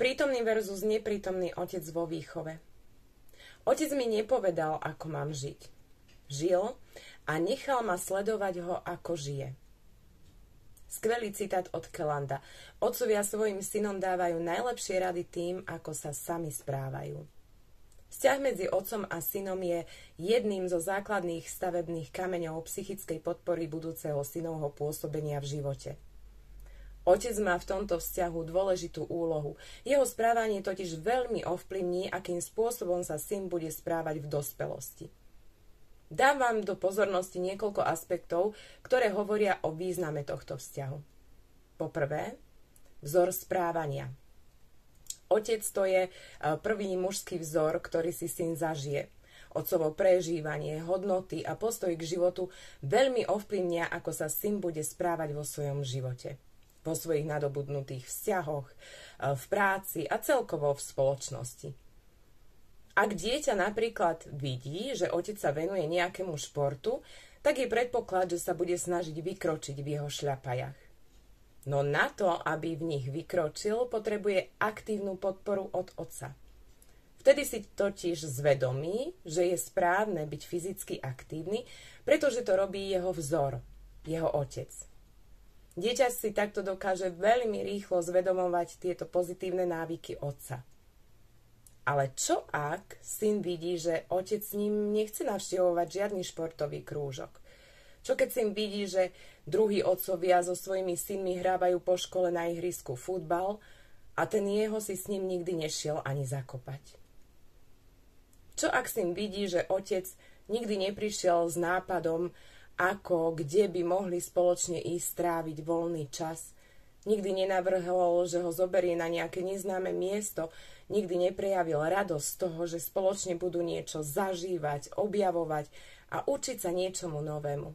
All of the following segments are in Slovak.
Prítomný versus neprítomný otec vo výchove. Otec mi nepovedal, ako mám žiť. Žil a nechal ma sledovať ho, ako žije. Skvelý citát od Kelanda. Otcovia svojim synom dávajú najlepšie rady tým, ako sa sami správajú. Vzťah medzi otcom a synom je jedným zo základných stavebných kameňov psychickej podpory budúceho synovho pôsobenia v živote. Otec má v tomto vzťahu dôležitú úlohu. Jeho správanie totiž veľmi ovplyvní, akým spôsobom sa syn bude správať v dospelosti. Dám vám do pozornosti niekoľko aspektov, ktoré hovoria o význame tohto vzťahu. Poprvé, vzor správania. Otec to je prvý mužský vzor, ktorý si syn zažije. Otcovo prežívanie, hodnoty a postoj k životu veľmi ovplyvnia, ako sa syn bude správať vo svojom živote. Vo svojich nadobudnutých vzťahoch, v práci a celkovo v spoločnosti. Ak dieťa napríklad vidí, že otec sa venuje nejakému športu, tak je predpoklad, že sa bude snažiť vykročiť v jeho šľapajach. No na to, aby v nich vykročil, potrebuje aktívnu podporu od otca. Vtedy si totiž zvedomí, že je správne byť fyzicky aktívny, pretože to robí jeho vzor, jeho otec. Dieťa si takto dokáže veľmi rýchlo zvedomovať tieto pozitívne návyky otca. Ale čo ak syn vidí, že otec s ním nechce navštevovať žiadny športový krúžok? Čo keď syn vidí, že druhí otcovia so svojimi synmi hrávajú po škole na ihrisku futbal a ten jeho si s ním nikdy nešiel ani zakopať? Čo ak syn vidí, že otec nikdy neprišiel s nápadom, ako, kde by mohli spoločne ísť stráviť voľný čas. Nikdy nenavrhol, že ho zoberie na nejaké neznáme miesto, nikdy neprejavil radosť z toho, že spoločne budú niečo zažívať, objavovať a učiť sa niečomu novému.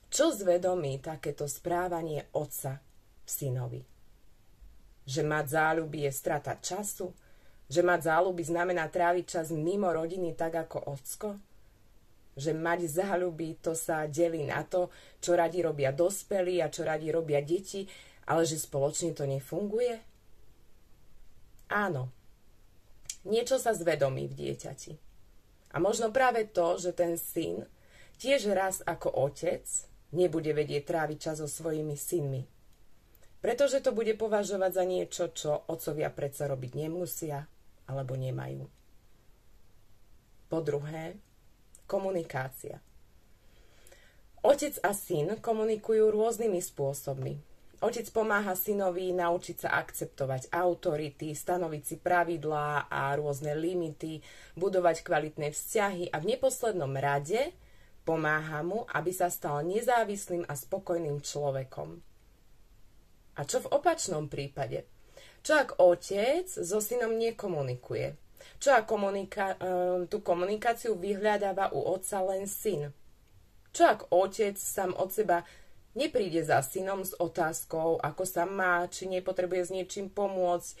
Čo zvedomí takéto správanie otca v synovi? Že mať záľuby je strata času? Že mať záľuby znamená tráviť čas mimo rodiny tak ako ocko? Že mať záľuby, to sa delí na to, čo radi robia dospelí a čo radi robia deti, ale že spoločne to nefunguje? Áno. Niečo sa zvedomí v dieťati. A možno práve to, že ten syn tiež raz ako otec nebude vedieť tráviť čas so svojimi synmi. Pretože to bude považovať za niečo, čo otcovia predsa robiť nemusia alebo nemajú. Po druhé, komunikácia. Otec a syn komunikujú rôznymi spôsobmi. Otec pomáha synovi naučiť sa akceptovať autority, stanoviť si pravidlá a rôzne limity, budovať kvalitné vzťahy a v neposlednom rade pomáha mu, aby sa stal nezávislým a spokojným človekom. A čo v opačnom prípade? Čo ak otec so synom nekomunikuje? Čo ak tú komunikáciu vyhľadáva u otca len syn? Čo ak otec sám od seba nepríde za synom s otázkou, ako sa má, či nepotrebuje s niečím pomôcť,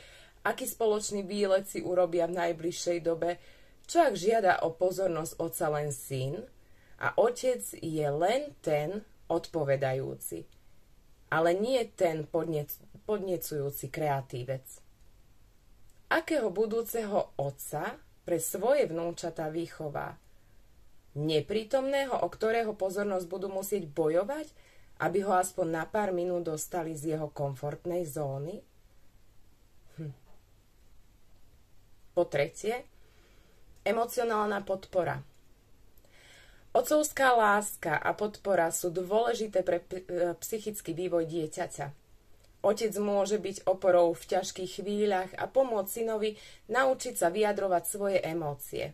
aký spoločný výlet si urobia v najbližšej dobe? Čo ak žiada o pozornosť otca len syn a otec je len ten odpovedajúci, ale nie ten podnecujúci kreatívec? Akého budúceho otca pre svoje vnúčatá vychová? Neprítomného, o ktorého pozornosť budú musieť bojovať, aby ho aspoň na pár minút dostali z jeho komfortnej zóny? Po tretie, emocionálna podpora. Otcovská láska a podpora sú dôležité pre psychický vývoj dieťaťa. Otec môže byť oporou v ťažkých chvíľach a pomôcť synovi naučiť sa vyjadrovať svoje emócie.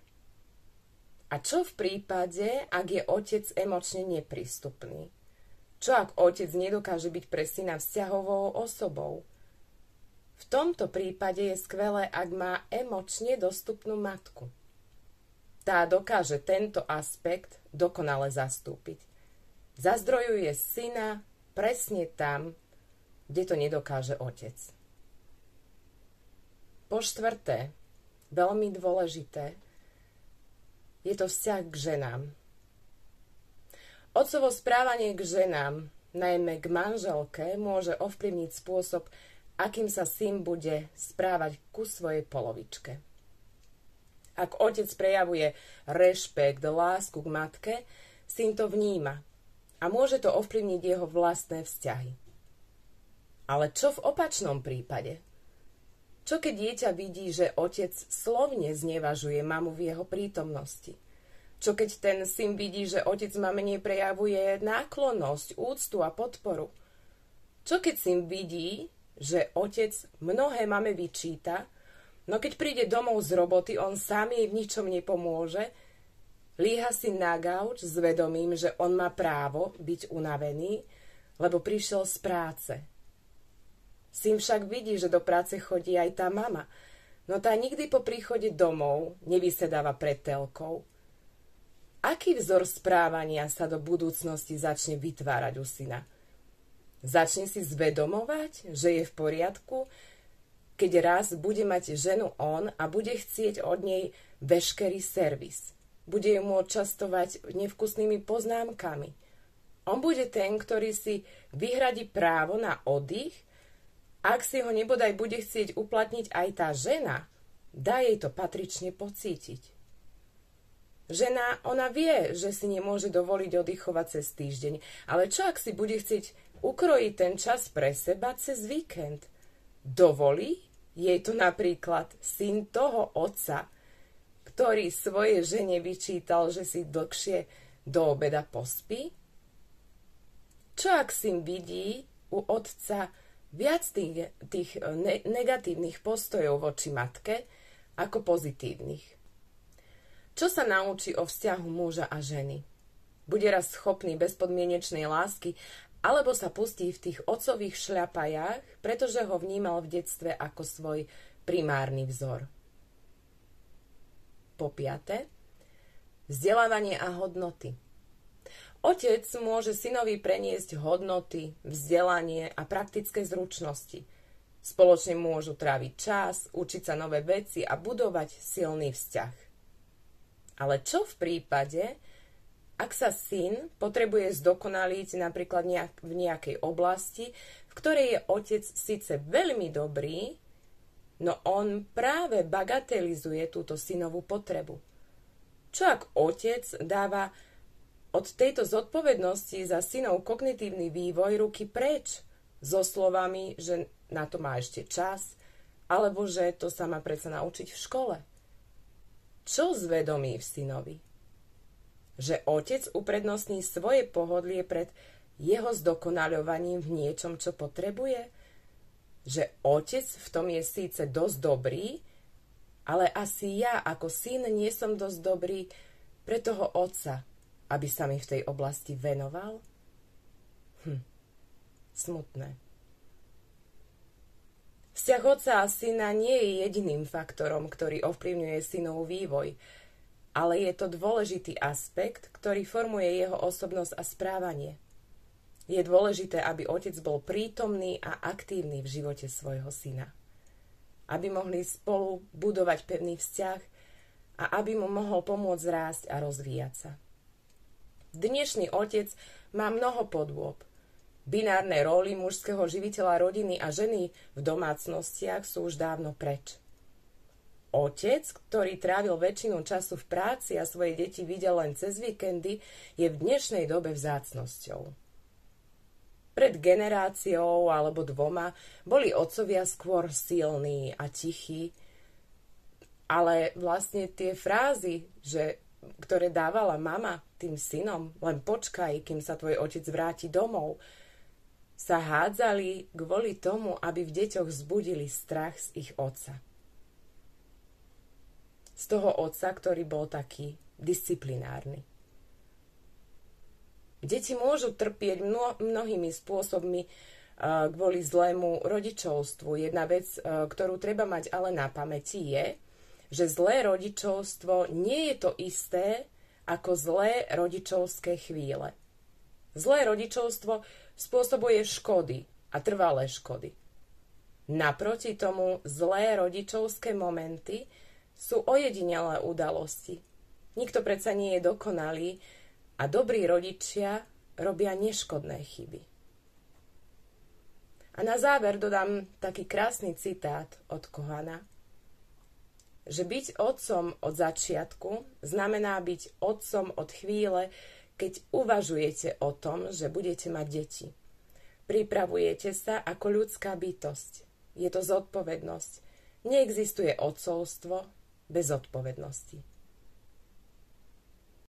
A čo v prípade, ak je otec emočne neprístupný? Čo ak otec nedokáže byť pre syna vzťahovou osobou? V tomto prípade je skvelé, ak má emočne dostupnú matku. Tá dokáže tento aspekt dokonale zastúpiť. Zazdrojuje syna presne tam, kde to nedokáže otec. Po štvrté, veľmi dôležité, je to vzťah k ženám. Otcovo správanie k ženám, najmä k manželke, môže ovplyvniť spôsob, akým sa syn bude správať ku svojej polovičke. Ak otec prejavuje rešpekt, lásku k matke, syn to vníma a môže to ovplyvniť jeho vlastné vzťahy. Ale čo v opačnom prípade? Čo keď dieťa vidí, že otec slovne znevažuje mamu v jeho prítomnosti? Čo keď ten syn vidí, že otec mame neprejavuje náklonnosť, úctu a podporu? Čo keď syn vidí, že otec mnohé mame vyčíta, no keď príde domov z roboty, on sám jej v ničom nepomôže, líha si na gauč s vedomím, že on má právo byť unavený, lebo prišiel z práce. Syn však vidí, že do práce chodí aj tá mama, no tá nikdy po príchode domov nevysedáva pred telkou. Aký vzor správania sa do budúcnosti začne vytvárať u syna? Začne si zvedomovať, že je v poriadku, keď raz bude mať ženu on a bude chcieť od nej veškerý servis. Bude ju môcť častovať nevkusnými poznámkami. On bude ten, ktorý si vyhradí právo na oddych. Ak si ho nebodaj bude chcieť uplatniť aj tá žena, dá jej to patrične pocítiť. Žena, ona vie, že si nemôže dovoliť oddychovať cez týždeň, ale čo ak si bude chcieť ukrojiť ten čas pre seba cez víkend? Dovolí jej to napríklad syn toho otca, ktorý svojej žene vyčítal, že si dlhšie do obeda pospí? Čo ak syn vidí u otca viac tých negatívnych postojov voči matke ako pozitívnych? Čo sa naučí o vzťahu muža a ženy? Bude raz schopný bezpodmienečnej lásky, alebo sa pustí v tých otcových šľapajách, pretože ho vnímal v detstve ako svoj primárny vzor. Po piate, vzdelávanie a hodnoty. Otec môže synovi preniesť hodnoty, vzdelanie a praktické zručnosti. Spoločne môžu tráviť čas, učiť sa nové veci a budovať silný vzťah. Ale čo v prípade, ak sa syn potrebuje zdokonaliť napríklad v nejakej oblasti, v ktorej je otec síce veľmi dobrý, no on práve bagatelizuje túto synovú potrebu? Čo ak otec dáva od tejto zodpovednosti za synov kognitívny vývoj ruky preč so slovami, že na to má ešte čas, alebo že to sa má predsa naučiť v škole? Čo zvedomí v synovi? Že otec uprednostní svoje pohodlie pred jeho zdokonaľovaním v niečom, čo potrebuje? Že otec v tom je síce dosť dobrý, ale asi ja ako syn nie som dosť dobrý pre toho otca, aby sa mi v tej oblasti venoval? Smutné. Vzťah otca a syna nie je jediným faktorom, ktorý ovplyvňuje synov vývoj, ale je to dôležitý aspekt, ktorý formuje jeho osobnosť a správanie. Je dôležité, aby otec bol prítomný a aktívny v živote svojho syna. Aby mohli spolu budovať pevný vzťah a aby mu mohol pomôcť rásť a rozvíjať sa. Dnešný otec má mnoho podôb. Binárne roly mužského živiteľa rodiny a ženy v domácnostiach sú už dávno preč. Otec, ktorý trávil väčšinu času v práci a svoje deti videl len cez víkendy, je v dnešnej dobe vzácnosťou. Pred generáciou alebo dvoma boli otcovia skôr silní a tichí, ale vlastne tie frázy, ktoré dávala mama tým synom, len počkaj, kým sa tvoj otec vráti domov, sa hádzali kvôli tomu, aby v deťoch vzbudili strach z ich otca. Z toho otca, ktorý bol taký disciplinárny. Deti môžu trpieť mnohými spôsobmi kvôli zlému rodičovstvu. Jedna vec, ktorú treba mať ale na pamäti je, že zlé rodičovstvo nie je to isté ako zlé rodičovské chvíle. Zlé rodičovstvo spôsobuje škody a trvalé škody. Naproti tomu zlé rodičovské momenty sú ojedinelé udalosti. Nikto predsa nie je dokonalý a dobrí rodičia robia neškodné chyby. A na záver dodám taký krásny citát od Kohana, že byť otcom od začiatku znamená byť otcom od chvíle, keď uvažujete o tom, že budete mať deti. Pripravujete sa ako ľudská bytosť. Je to zodpovednosť. Neexistuje otcovstvo bez zodpovednosti.